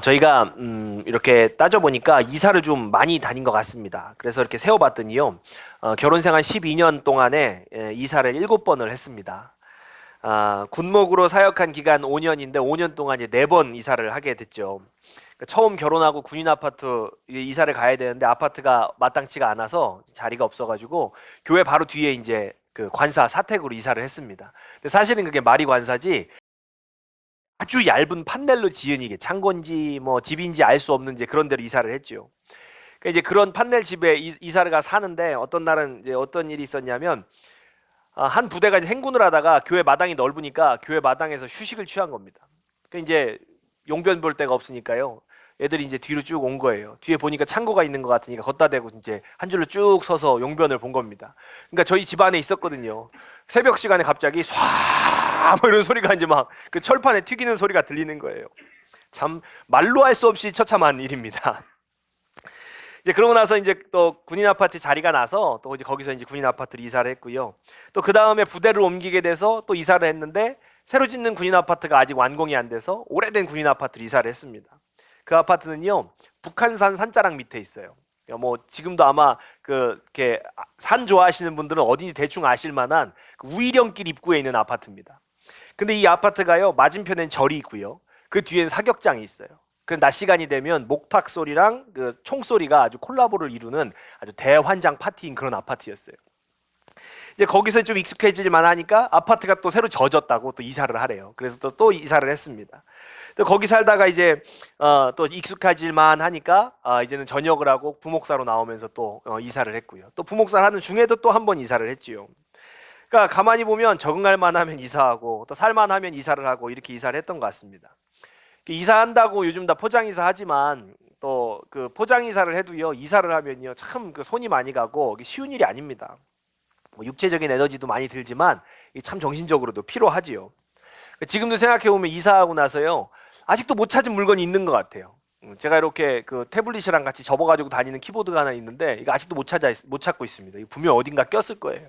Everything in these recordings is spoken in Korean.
저희가 이렇게 따져보니까 이사를 좀 많이 다닌 것 같습니다. 그래서 이렇게 세어봤더니요, 결혼 생활 12년 동안에 이사를 7번을 했습니다. 군목으로 사역한 기간 5년인데 5년 동안 이제 4번 이사를 하게 됐죠. 그러니까 처음 결혼하고 군인 아파트 이사를 가야 되는데 아파트가 마땅치가 않아서 자리가 없어가지고 교회 바로 뒤에 이제 그 관사 사택으로 이사를 했습니다. 근데 사실은 그게 말이 관사지 아주 얇은 판넬로 지은 이게 창고인지 뭐 집인지 알 수 없는 이제 그런 데로 이사를 했죠. 그러니까 이제 그런 판넬 집에 이사를 가 사는데 어떤 날은 이제 어떤 일이 있었냐면 한 부대가 이제 행군을 하다가 교회 마당이 넓으니까 교회 마당에서 휴식을 취한 겁니다. 그러니까 이제 용변 볼 데가 없으니까요. 애들이 이제 뒤로 쭉 온 거예요. 뒤에 보니까 창고가 있는 것 같으니까 걷다 대고 이제 한 줄로 쭉 서서 용변을 본 겁니다. 그러니까 저희 집 안에 있었거든요. 새벽 시간에 갑자기 쏴 뭐 이런 소리가 이제 막 그 철판에 튀기는 소리가 들리는 거예요. 참 말로 할 수 없이 처참한 일입니다. 이제 그러고 나서 이제 또 군인 아파트 자리가 나서 또 이제 거기서 이제 군인 아파트로 이사를 했고요. 또 그 다음에 부대를 옮기게 돼서 또 이사를 했는데 새로 짓는 군인 아파트가 아직 완공이 안 돼서 오래된 군인 아파트로 이사를 했습니다. 그 아파트는요 북한산 산자락 밑에 있어요. 그러니까 뭐 지금도 아마 이렇게 산 좋아하시는 분들은 어디 대충 아실 만한 그 우이령길 입구에 있는 아파트입니다. 근데 이 아파트가요 맞은편엔 절이 있고요. 그 뒤엔 사격장이 있어요. 그래서 낮 시간이 되면 목탁 소리랑 그 총소리가 아주 콜라보를 이루는 아주 대환장 파티인 그런 아파트였어요. 이제 거기서 좀 익숙해질만 하니까 아파트가 또 새로 져졌다고 또 이사를 하래요. 그래서 또 이사를 했습니다. 또 거기 살다가 이제 또 익숙해질만 하니까 이제는 전역을 하고 부목사로 나오면서 또 이사를 했고요. 또 부목사를 하는 중에도 또 한 번 이사를 했지요. 그러니까 가만히 보면 적응할 만하면 이사하고 또 살만하면 이사를 하고 이렇게 이사를 했던 것 같습니다. 이사한다고 요즘 다 포장이사 하지만 또 그 포장이사를 해도요 이사를 하면요 참 그 손이 많이 가고 쉬운 일이 아닙니다. 뭐 육체적인 에너지도 많이 들지만 참 정신적으로도 피로하지요. 지금도 생각해 보면 이사하고 나서요 아직도 못 찾은 물건이 있는 것 같아요. 제가 이렇게 그 태블릿이랑 같이 접어가지고 다니는 키보드가 하나 있는데 이거 아직도 못 찾고 있습니다. 이거 분명 어딘가 꼈을 거예요.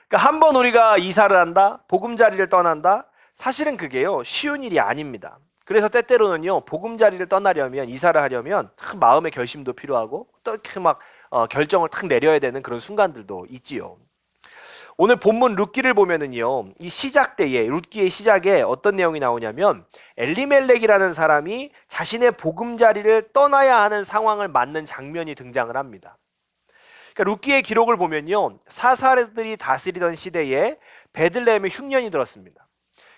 그러니까 한 번 우리가 이사를 한다, 보금자리를 떠난다, 사실은 그게요 쉬운 일이 아닙니다. 그래서 때때로는요 보금자리를 떠나려면 이사를 하려면 참 마음의 결심도 필요하고 또 이렇게 막 결정을 탁 내려야 되는 그런 순간들도 있지요. 오늘 본문 룻기를 보면은요 이 시작 때에 룻기의 시작에 어떤 내용이 나오냐면 엘리멜렉이라는 사람이 자신의 보금자리를 떠나야 하는 상황을 맞는 장면이 등장을 합니다. 그러니까 룻기의 기록을 보면요 사사들이 다스리던 시대에 베들레헴에 흉년이 들었습니다.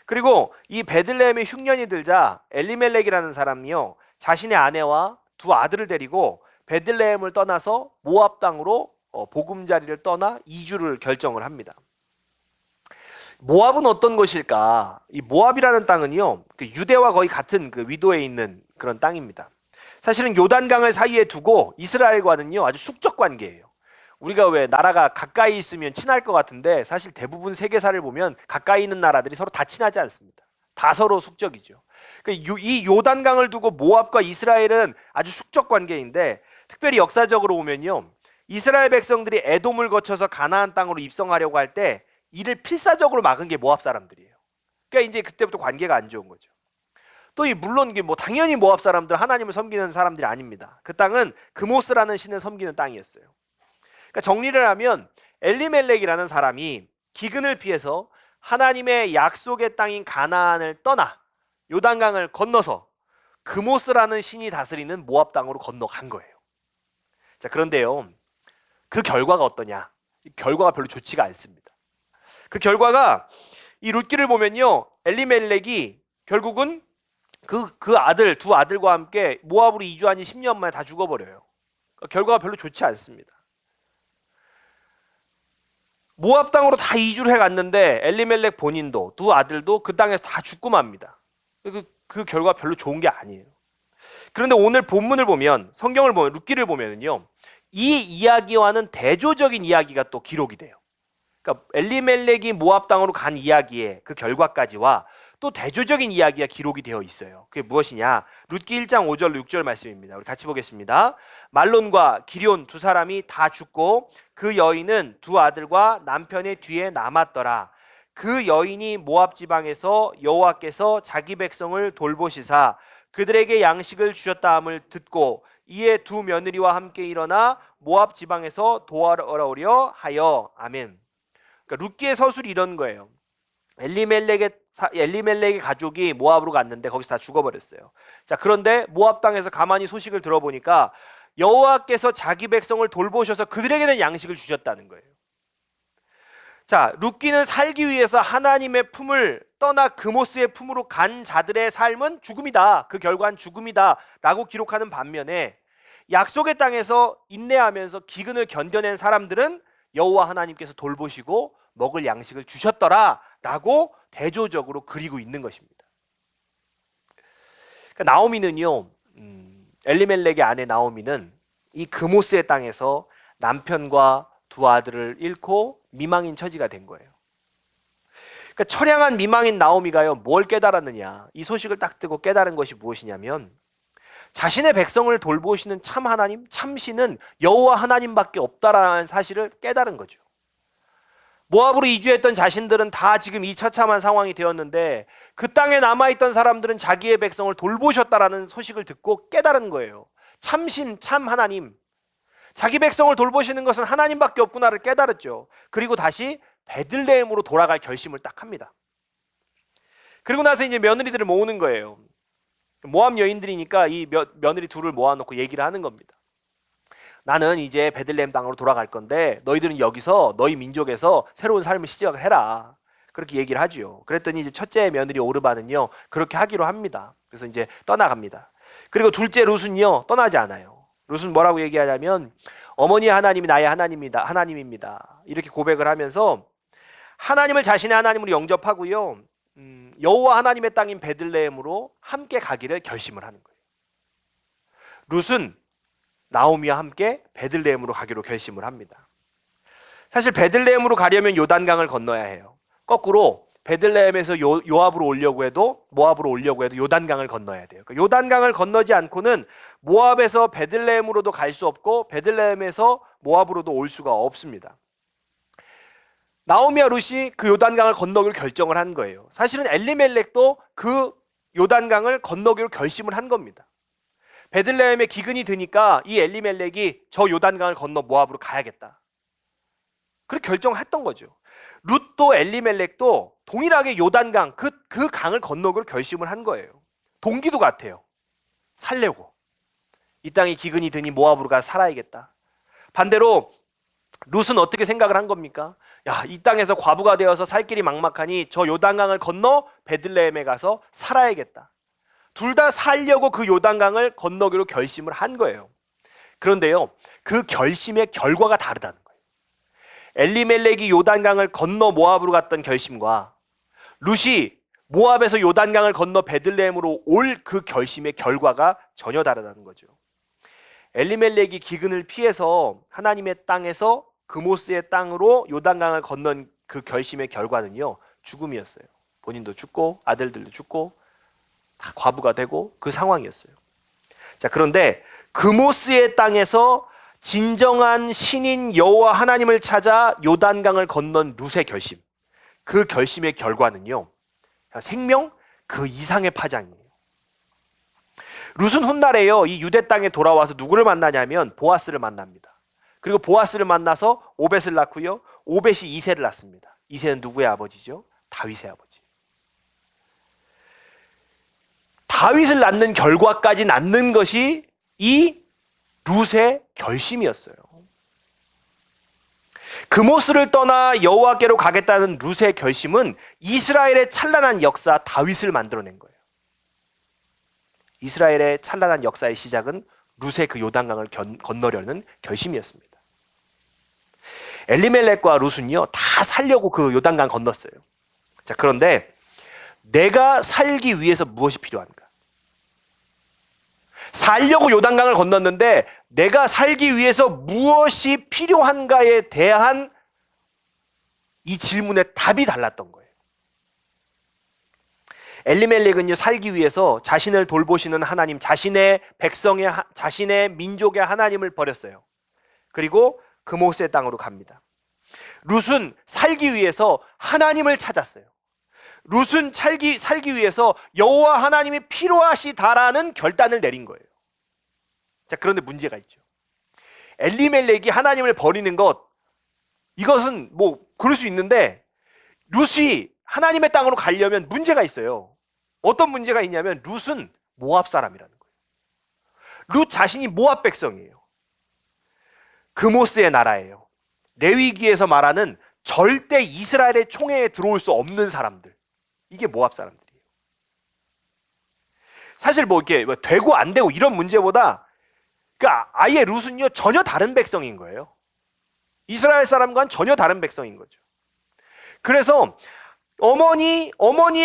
그리고 이 베들레헴에 흉년이 들자 엘리멜렉이라는 사람이요 자신의 아내와 두 아들을 데리고 베들레헴을 떠나서 모압 땅으로 보금자리를 떠나 이주를 결정을 합니다. 모압은 어떤 것일까? 이 모압이라는 땅은요 그 유대와 거의 같은 그 위도에 있는 그런 땅입니다. 사실은 요단강을 사이에 두고 이스라엘과는요 아주 숙적 관계예요. 우리가 왜 나라가 가까이 있으면 친할 것 같은데 사실 대부분 세계사를 보면 가까이 있는 나라들이 서로 다 친하지 않습니다. 다 서로 숙적이죠. 이 요단강을 두고 모압과 이스라엘은 아주 숙적 관계인데 특별히 역사적으로 보면요 이스라엘 백성들이 에돔을 거쳐서 가나안 땅으로 입성하려고 할 때 이를 필사적으로 막은 게 모압 사람들이에요. 그러니까 이제 그때부터 관계가 안 좋은 거죠. 또 물론 이게 뭐 당연히 모압 사람들 하나님을 섬기는 사람들이 아닙니다. 그 땅은 그모스라는 신을 섬기는 땅이었어요. 그러니까 정리를 하면 엘리멜렉이라는 사람이 기근을 피해서 하나님의 약속의 땅인 가나안을 떠나 요단강을 건너서 그모스라는 신이 다스리는 모압 땅으로 건너간 거예요. 자, 그런데요. 그 결과가 어떠냐? 결과가 별로 좋지가 않습니다. 그 결과가 이 룻기를 보면요. 엘리멜렉이 결국은 그 아들 두 아들과 함께 모압으로 이주하니 10년 만에 다 죽어버려요. 그러니까 결과가 별로 좋지 않습니다. 모압 땅으로 다 이주를 해갔는데 엘리멜렉 본인도 두 아들도 그 땅에서 다 죽고 맙니다. 그 결과 별로 좋은 게 아니에요. 그런데 오늘 본문을 보면 성경을 보면 룻기를 보면은요 이 이야기와는 대조적인 이야기가 또 기록이 돼요. 그러니까 엘리멜렉이 모압 땅으로 간 이야기의 그 결과까지와 또 대조적인 이야기가 기록이 되어 있어요. 그게 무엇이냐? 룻기 1장 5절 6절 말씀입니다. 우리 같이 보겠습니다. 말론과 기럧 두 사람이 다 죽고 그 여인은 두 아들과 남편의 뒤에 남았더라. 그 여인이 모압 지방에서 여호와께서 자기 백성을 돌보시사 그들에게 양식을 주셨다함을 듣고 이에 두 며느리와 함께 일어나 모압 지방에서 도와오려 하여. 아멘. 그러니까 룻기의 서술이 이런 거예요. 엘리멜렉의 가족이 모압으로 갔는데 거기서 다 죽어버렸어요. 자, 그런데 모압 땅에서 가만히 소식을 들어보니까 여호와께서 자기 백성을 돌보셔서 그들에게는 양식을 주셨다는 거예요. 자, 룻기는 살기 위해서 하나님의 품을 떠나 그모스의 품으로 간 자들의 삶은 죽음이다. 그 결과는 죽음이다 라고 기록하는 반면에 약속의 땅에서 인내하면서 기근을 견뎌낸 사람들은 여호와 하나님께서 돌보시고 먹을 양식을 주셨더라 라고 대조적으로 그리고 있는 것입니다. 그러니까 나오미는요, 엘리멜렉의 아내 나오미는 이 그모스의 땅에서 남편과 두 아들을 잃고 미망인 처지가 된 거예요. 그러니까 처량한 미망인 나오미가요, 뭘 깨달았느냐? 이 소식을 딱 듣고 깨달은 것이 무엇이냐면 자신의 백성을 돌보시는 참 하나님, 참 신은 여호와 하나님밖에 없다라는 사실을 깨달은 거죠. 모압으로 이주했던 자신들은 다 지금 이 처참한 상황이 되었는데 그 땅에 남아있던 사람들은 자기의 백성을 돌보셨다라는 소식을 듣고 깨달은 거예요. 참신, 참 하나님, 자기 백성을 돌보시는 것은 하나님밖에 없구나를 깨달았죠. 그리고 다시 베들레헴으로 돌아갈 결심을 딱 합니다. 그리고 나서 이제 며느리들을 모으는 거예요. 모압 여인들이니까 이 며느리 둘을 모아놓고 얘기를 하는 겁니다. 나는 이제 베들레헴 땅으로 돌아갈 건데 너희들은 여기서 너희 민족에서 새로운 삶을 시작을 해라. 그렇게 얘기를 하죠. 그랬더니 이제 첫째 며느리 오르바는요, 그렇게 하기로 합니다. 그래서 이제 떠나갑니다. 그리고 둘째 룻은요, 떠나지 않아요. 룻은 뭐라고 얘기하냐면 어머니 하나님이 나의 하나님입니다. 이렇게 고백을 하면서 하나님을 자신의 하나님으로 영접하고요, 여호와 하나님의 땅인 베들레헴으로 함께 가기를 결심을 하는 거예요. 룻은 나오미와 함께 베들레헴으로 가기로 결심을 합니다. 사실 베들레헴으로 가려면 요단강을 건너야 해요. 거꾸로 베들레헴에서 모압으로 오려고 해도 요단강을 건너야 돼요. 그러니까 요단강을 건너지 않고는 모압에서 베들레헴으로도 갈 수 없고 베들레헴에서 모압으로도 올 수가 없습니다. 나오미와 룻이 그 요단강을 건너기로 결정을 한 거예요. 사실은 엘리멜렉도 그 요단강을 건너기로 결심을 한 겁니다. 베들레헴에 기근이 드니까 이 엘리멜렉이 저 요단강을 건너 모압으로 가야겠다. 그렇게 결정했던 거죠. 룻도 엘리멜렉도 동일하게 요단강, 그 강을 건너기로 결심을 한 거예요. 동기도 같아요. 살려고. 이 땅에 기근이 드니 모압으로 가서 살아야겠다. 반대로 룻은 어떻게 생각을 한 겁니까? 야, 이 땅에서 과부가 되어서 살 길이 막막하니 저 요단강을 건너 베들레헴에 가서 살아야겠다. 둘 다 살려고 그 요단강을 건너기로 결심을 한 거예요. 그런데요, 그 결심의 결과가 다르다는 거예요. 엘리멜렉이 요단강을 건너 모압으로 갔던 결심과 룻이 모압에서 요단강을 건너 베들레헴으로 올 그 결심의 결과가 전혀 다르다는 거죠. 엘리멜렉이 기근을 피해서 하나님의 땅에서 그모스의 땅으로 요단강을 건넌 그 결심의 결과는요, 죽음이었어요. 본인도 죽고 아들들도 죽고 다 과부가 되고 그 상황이었어요. 자, 그런데 그모스의 땅에서 진정한 신인 여호와 하나님을 찾아 요단강을 건넌 룻의 결심, 그 결심의 결과는요, 생명 그 이상의 파장이에요. 룻은 훗날에요, 이 유대 땅에 돌아와서 누구를 만나냐면 보아스를 만납니다. 그리고 보아스를 만나서 오벳을 낳고요, 오벳이 이새를 낳습니다. 이새는 누구의 아버지죠? 다윗의 아버지. 다윗을 낳는 결과까지 낳는 것이 이 룻의 결심이었어요. 그모스를 떠나 여호와께로 가겠다는 룻의 결심은 이스라엘의 찬란한 역사 다윗을 만들어낸 거예요. 이스라엘의 찬란한 역사의 시작은 룻의 그 요단강을 건너려는 결심이었습니다. 엘리멜렉과 룻은요, 다 살려고 그 요단강 건넜어요. 자, 그런데 내가 살기 위해서 무엇이 필요한가? 살려고 요단강을 건넜는데 내가 살기 위해서 무엇이 필요한가에 대한 이 질문의 답이 달랐던 거예요. 엘리멜렉은요, 살기 위해서 자신을 돌보시는 하나님, 자신의 백성의, 자신의 민족의 하나님을 버렸어요. 그리고 그모스의 땅으로 갑니다. 룻은 살기 위해서 하나님을 찾았어요. 룻은 살기 위해서 여호와 하나님이 필요하시다라는 결단을 내린 거예요. 자, 그런데 문제가 있죠. 엘리멜렉이 하나님을 버리는 것, 이것은 뭐 그럴 수 있는데 룻이 하나님의 땅으로 가려면 문제가 있어요. 어떤 문제가 있냐면 룻은 모압 사람이라는 거예요. 룻 자신이 모압 백성이에요. 그모스의 나라예요. 레위기에서 말하는 절대 이스라엘의 총회에 들어올 수 없는 사람들, 이게 모압 사람들이에요. 사실 뭐 이렇게 되고 안 되고 이런 문제보다 아예 룻은요 전혀 다른 백성인 거예요. 이스라엘 사람과는 전혀 다른 백성인 거죠. 그래서 어머니의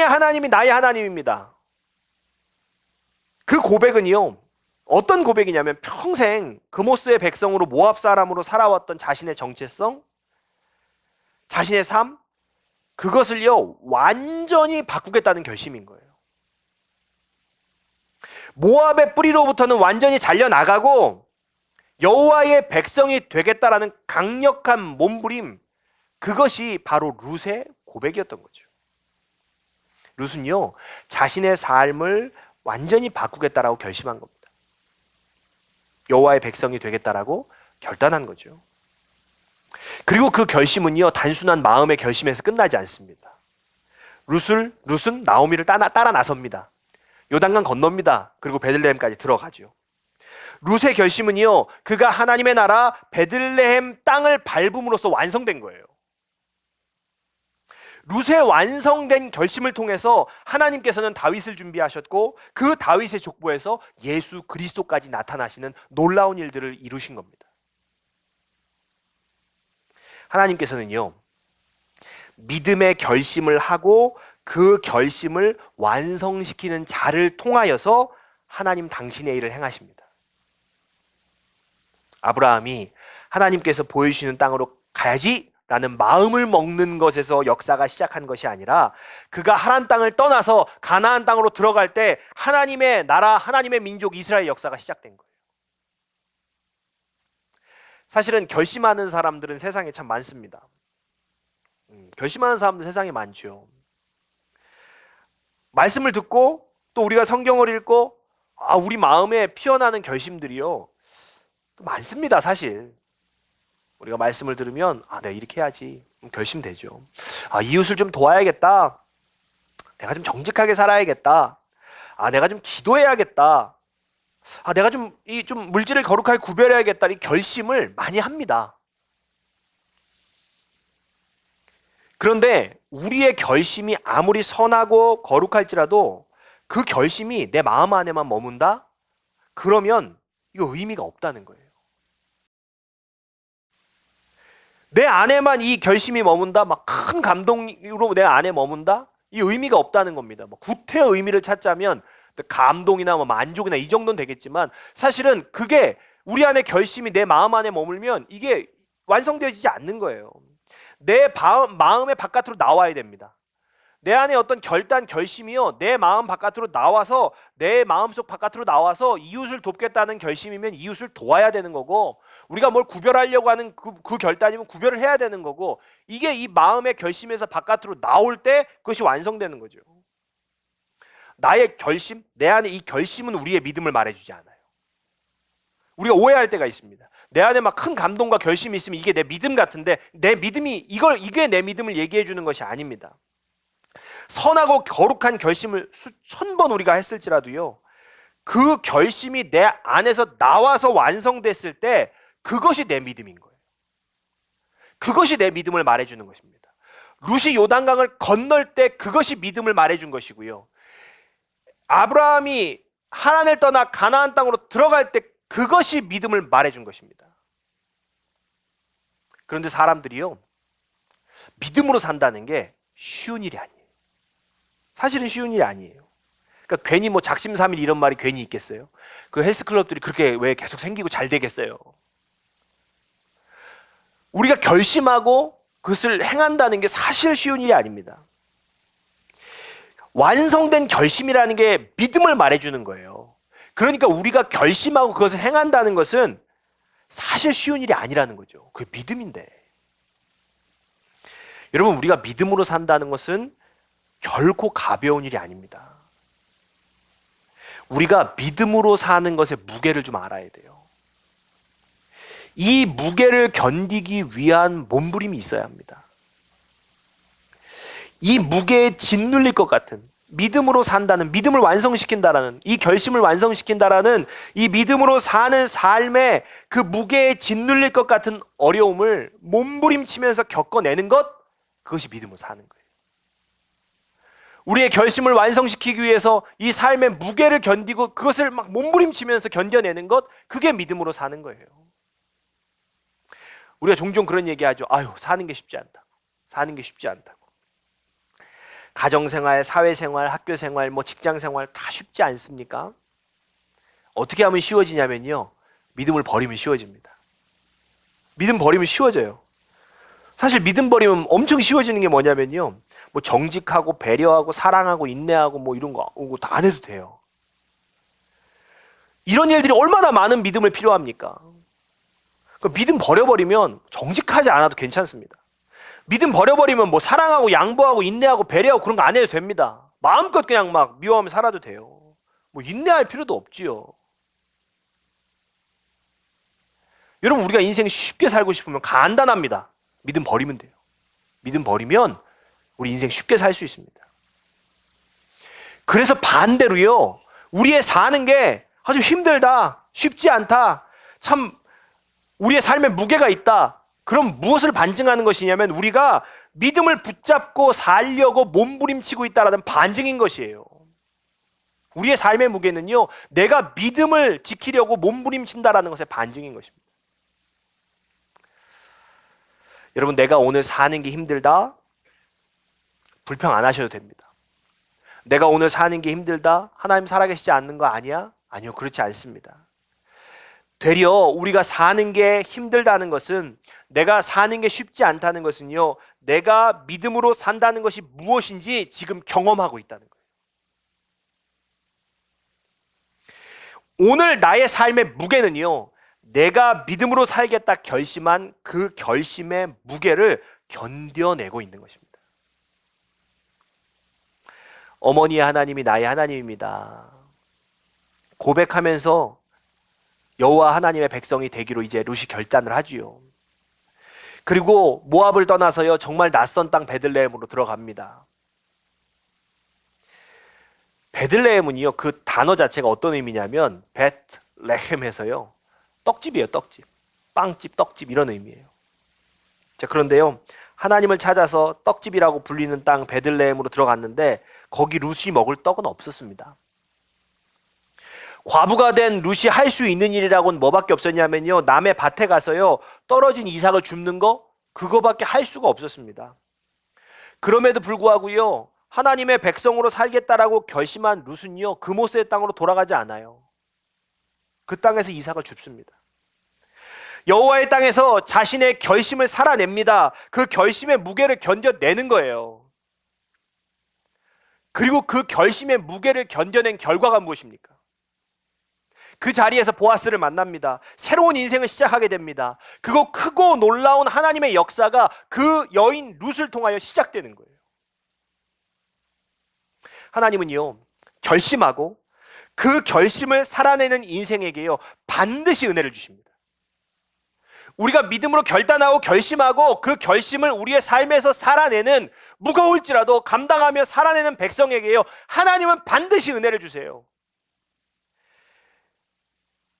하나님이 나의 하나님입니다. 그 고백은요 어떤 고백이냐면 평생 그모스의 백성으로 모압 사람으로 살아왔던 자신의 정체성, 자신의 삶, 그것을요 완전히 바꾸겠다는 결심인 거예요. 모압의 뿌리로부터는 완전히 잘려나가고 여호와의 백성이 되겠다라는 강력한 몸부림, 그것이 바로 룻의 고백이었던 거죠. 룻은요 자신의 삶을 완전히 바꾸겠다라고 결심한 겁니다. 여호와의 백성이 되겠다라고 결단한 거죠. 그리고 그 결심은요 단순한 마음의 결심에서 끝나지 않습니다. 룻은 나오미를 따라 나섭니다. 요단강 건넙니다. 그리고 베들레헴까지 들어가죠. 룻의 결심은요 그가 하나님의 나라 베들레헴 땅을 밟음으로써 완성된 거예요. 룻의 완성된 결심을 통해서 하나님께서는 다윗을 준비하셨고 그 다윗의 족보에서 예수 그리스도까지 나타나시는 놀라운 일들을 이루신 겁니다. 하나님께서는요 믿음의 결심을 하고 그 결심을 완성시키는 자를 통하여서 하나님 당신의 일을 행하십니다. 아브라함이 하나님께서 보여주시는 땅으로 가야지 라는 마음을 먹는 것에서 역사가 시작한 것이 아니라 그가 하란 땅을 떠나서 가나안 땅으로 들어갈 때 하나님의 나라, 하나님의 민족 이스라엘 역사가 시작된 거예요. 사실은 결심하는 사람들은 세상에 참 많습니다. 결심하는 사람들 세상에 많죠. 말씀을 듣고 또 우리가 성경을 읽고 우리 마음에 피어나는 결심들이요 많습니다. 사실 우리가 말씀을 들으면 내가 이렇게 해야지 결심되죠. 이웃을 좀 도와야겠다. 내가 좀 정직하게 살아야겠다. 내가 좀 기도해야겠다. 내가 좀 물질을 거룩하게 구별해야겠다. 이 결심을 많이 합니다. 그런데 우리의 결심이 아무리 선하고 거룩할지라도 그 결심이 내 마음 안에만 머문다? 그러면 이거 의미가 없다는 거예요. 내 안에만 이 결심이 머문다? 막 큰 감동으로 내 안에 머문다? 이 의미가 없다는 겁니다. 구태의 의미를 찾자면 감동이나 만족이나 이 정도는 되겠지만 사실은 그게 우리 안에 결심이 내 마음 안에 머물면 이게 완성되어지지 않는 거예요. 내 마음의 바깥으로 나와야 됩니다. 내 안에 어떤 결심이요 내 마음 바깥으로 나와서 내 마음속 바깥으로 나와서 이웃을 돕겠다는 결심이면 이웃을 도와야 되는 거고, 우리가 뭘 구별하려고 하는 그 결단이면 구별을 해야 되는 거고, 이게 이 마음의 결심에서 바깥으로 나올 때 그것이 완성되는 거죠. 나의 결심, 내 안에 이 결심은 우리의 믿음을 말해주지 않아요. 우리가 오해할 때가 있습니다. 내 안에 막 큰 감동과 결심이 있으면 이게 내 믿음 같은데, 내 믿음이 이게 내 믿음을 얘기해 주는 것이 아닙니다. 선하고 거룩한 결심을 수천 번 우리가 했을지라도요, 그 결심이 내 안에서 나와서 완성됐을 때 그것이 내 믿음인 거예요. 그것이 내 믿음을 말해주는 것입니다. 룻이 요단강을 건널 때 그것이 믿음을 말해준 것이고요, 아브라함이 하란을 떠나 가나안 땅으로 들어갈 때 그것이 믿음을 말해준 것입니다. 그런데 사람들이요, 믿음으로 산다는 게 쉬운 일이 아니에요. 사실은 쉬운 일이 아니에요. 그러니까 괜히 뭐 작심삼일 이런 말이 괜히 있겠어요? 그 헬스클럽들이 그렇게 왜 계속 생기고 잘 되겠어요? 우리가 결심하고 그것을 행한다는 게 사실 쉬운 일이 아닙니다. 완성된 결심이라는 게 믿음을 말해주는 거예요. 그러니까 우리가 결심하고 그것을 행한다는 것은 사실 쉬운 일이 아니라는 거죠. 그게 믿음인데. 여러분, 우리가 믿음으로 산다는 것은 결코 가벼운 일이 아닙니다. 우리가 믿음으로 사는 것의 무게를 좀 알아야 돼요. 이 무게를 견디기 위한 몸부림이 있어야 합니다. 이 무게에 짓눌릴 것 같은, 믿음으로 산다는, 믿음을 완성시킨다라는, 이 결심을 완성시킨다라는 이 믿음으로 사는 삶의 그 무게에 짓눌릴 것 같은 어려움을 몸부림치면서 겪어내는 것, 그것이 믿음으로 사는 거예요. 우리의 결심을 완성시키기 위해서 이 삶의 무게를 견디고 그것을 막 몸부림치면서 견뎌내는 것, 그게 믿음으로 사는 거예요. 우리가 종종 그런 얘기하죠. 아유, 사는 게 쉽지 않다. 사는 게 쉽지 않다고. 가정생활, 사회생활, 학교생활, 직장생활 다 쉽지 않습니까? 어떻게 하면 쉬워지냐면요, 믿음을 버리면 쉬워집니다. 믿음 버리면 쉬워져요. 사실 믿음 버리면 엄청 쉬워지는 게 뭐냐면요, 정직하고 배려하고 사랑하고 인내하고 이런 거 다 안 해도 돼요. 이런 일들이 얼마나 많은 믿음을 필요합니까? 믿음 버려버리면 정직하지 않아도 괜찮습니다. 믿음 버려버리면 사랑하고 양보하고 인내하고 배려하고 그런 거 안 해도 됩니다. 마음껏 그냥 미워하며 살아도 돼요. 인내할 필요도 없지요. 여러분, 우리가 인생 쉽게 살고 싶으면 간단합니다. 믿음 버리면 돼요. 믿음 버리면 우리 인생 쉽게 살 수 있습니다. 그래서 반대로요, 우리의 사는 게 아주 힘들다, 쉽지 않다, 참 우리의 삶에 무게가 있다. 그럼 무엇을 반증하는 것이냐면 우리가 믿음을 붙잡고 살려고 몸부림치고 있다라는 반증인 것이에요. 우리의 삶의 무게는요, 내가 믿음을 지키려고 몸부림친다라는 것의 반증인 것입니다. 여러분, 내가 오늘 사는 게 힘들다? 불평 안 하셔도 됩니다. 내가 오늘 사는 게 힘들다? 하나님 살아계시지 않는 거 아니야? 아니요, 그렇지 않습니다. 되려 우리가 사는 게 힘들다는 것은, 내가 사는 게 쉽지 않다는 것은요, 내가 믿음으로 산다는 것이 무엇인지 지금 경험하고 있다는 거예요. 오늘 나의 삶의 무게는요, 내가 믿음으로 살겠다 결심한 그 결심의 무게를 견뎌내고 있는 것입니다. 어머니의 하나님이 나의 하나님입니다. 고백하면서 여호와 하나님의 백성이 되기로 이제 룻이 결단을 하지요. 그리고 모압을 떠나서요, 정말 낯선 땅 베들레헴으로 들어갑니다. 베들레헴은요, 그 단어 자체가 어떤 의미냐면 벳레헴에서요, 떡집이에요. 떡집, 빵집, 떡집, 이런 의미예요. 자, 그런데요, 하나님을 찾아서 떡집이라고 불리는 땅 베들레헴으로 들어갔는데 거기 룻이 먹을 떡은 없었습니다. 과부가 된 룻이 할 수 있는 일이라고는 뭐밖에 없었냐면요, 남의 밭에 가서요, 떨어진 이삭을 줍는 거, 그거밖에 할 수가 없었습니다. 그럼에도 불구하고요, 하나님의 백성으로 살겠다라고 결심한 룻은요, 그모스의 땅으로 돌아가지 않아요. 그 땅에서 이삭을 줍습니다. 여호와의 땅에서 자신의 결심을 살아냅니다. 그 결심의 무게를 견뎌내는 거예요. 그리고 그 결심의 무게를 견뎌낸 결과가 무엇입니까? 그 자리에서 보아스를 만납니다. 새로운 인생을 시작하게 됩니다. 그거 크고 놀라운 하나님의 역사가 그 여인 룻을 통하여 시작되는 거예요. 하나님은요, 결심하고 그 결심을 살아내는 인생에게요, 반드시 은혜를 주십니다. 우리가 믿음으로 결단하고 결심하고 그 결심을 우리의 삶에서 살아내는, 무거울지라도 감당하며 살아내는 백성에게요, 하나님은 반드시 은혜를 주세요.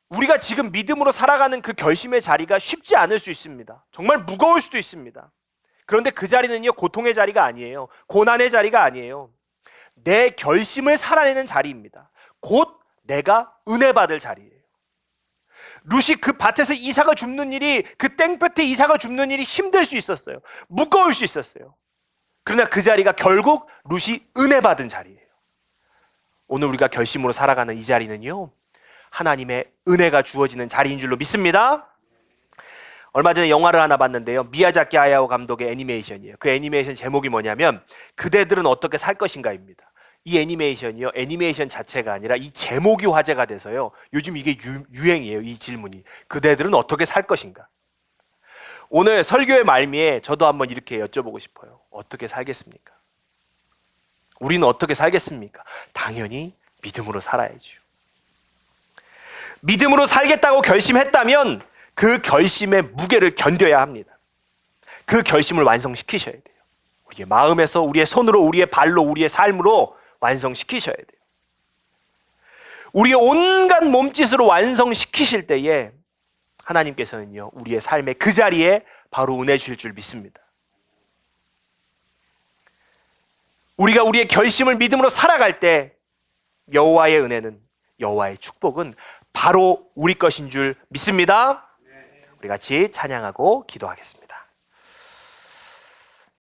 우리가 지금 믿음으로 살아가는 그 결심의 자리가 쉽지 않을 수 있습니다. 정말 무거울 수도 있습니다. 그런데 그 자리는요, 고통의 자리가 아니에요. 고난의 자리가 아니에요. 내 결심을 살아내는 자리입니다. 곧 내가 은혜 받을 자리예요. 룻이 그 밭에서 이삭을 줍는 일이, 그 땡볕에 이삭을 줍는 일이 힘들 수 있었어요. 무거울 수 있었어요. 그러나 그 자리가 결국 룻이 은혜 받은 자리예요. 오늘 우리가 결심으로 살아가는 이 자리는요, 하나님의 은혜가 주어지는 자리인 줄로 믿습니다. 얼마 전에 영화를 하나 봤는데요, 미야자키 하야오 감독의 애니메이션이에요. 그 애니메이션 제목이 뭐냐면 그대들은 어떻게 살 것인가입니다. 이 애니메이션이요, 애니메이션 자체가 아니라 이 제목이 화제가 돼서요, 요즘 이게 유행이에요. 이 질문이, 그대들은 어떻게 살 것인가. 오늘 설교의 말미에 저도 한번 이렇게 여쭤보고 싶어요. 어떻게 살겠습니까? 우리는 어떻게 살겠습니까? 당연히 믿음으로 살아야죠. 믿음으로 살겠다고 결심했다면 그 결심의 무게를 견뎌야 합니다. 그 결심을 완성시키셔야 돼요. 우리의 마음에서, 우리의 손으로, 우리의 발로, 우리의 삶으로 완성시키셔야 돼요. 우리의 온갖 몸짓으로 완성시키실 때에 하나님께서는요, 우리의 삶의 그 자리에 바로 은혜 주실 줄 믿습니다. 우리가 우리의 결심을 믿음으로 살아갈 때 여호와의 은혜는, 여호와의 축복은 바로 우리 것인 줄 믿습니다. 우리 같이 찬양하고 기도하겠습니다.